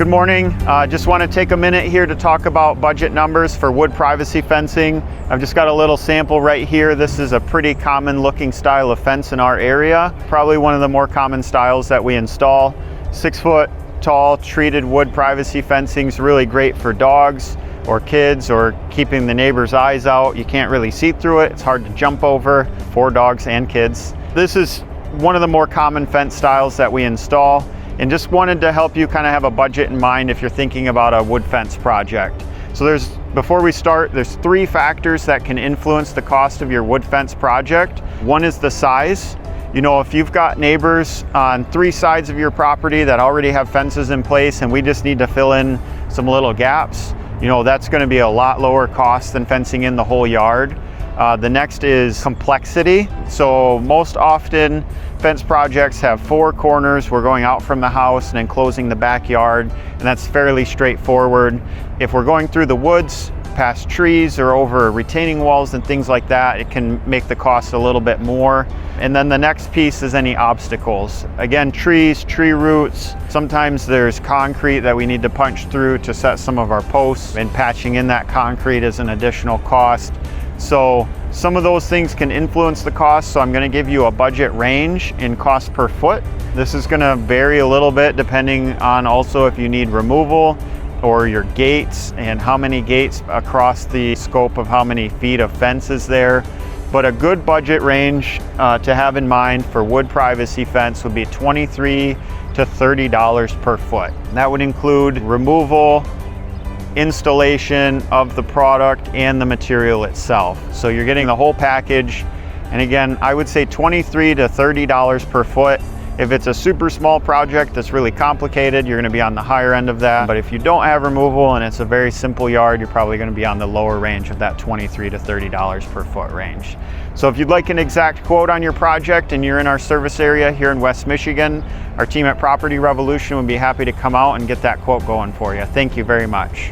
Good morning. Just want to take a minute here to talk about budget numbers for wood privacy fencing. I've just got a little sample right here. This is a pretty common looking style of fence in our area. Probably one of the more common styles that we install. 6 foot tall treated wood privacy fencing is really great for dogs or kids or keeping the neighbor's eyes out. You can't really see through it. It's hard to jump over for dogs and kids. This is one of the more common fence styles that we install, and just wanted to help you kind of have a budget in mind if you're thinking about a wood fence project. So before we start, there's 3 factors that can influence the cost of your wood fence project. One is the size. You know, if you've got neighbors on 3 sides of your property that already have fences in place and we just need to fill in some little gaps, you know, that's going to be a lot lower cost than fencing in the whole yard. The next is complexity. So most often fence projects have 4 corners. We're going out from the house and enclosing the backyard, and that's fairly straightforward. If we're going through the woods, past trees or over retaining walls and things like that, it can make the cost a little bit more. And then the next piece is any obstacles. Again, trees, tree roots. Sometimes there's concrete that we need to punch through to set some of our posts, and patching in that concrete is an additional cost. So some of those things can influence the cost, so I'm going to give you a budget range in cost per foot. This is going to vary a little bit depending on also if you need removal or your gates and how many gates across the scope of how many feet of fence is there. But a good budget range to have in mind for wood privacy fence would be $23 to $30 per foot. That would include removal, installation of the product, and the material itself. So you're getting the whole package. And again, I would say $23 to $30 per foot. If it's a super small project that's really complicated, you're going to be on the higher end of that. But if you don't have removal and it's a very simple yard, you're probably going to be on the lower range of that $23 to $30 per foot range. So if you'd like an exact quote on your project and you're in our service area here in West Michigan, our team at Property Revolution would be happy to come out and get that quote going for you. Thank you very much.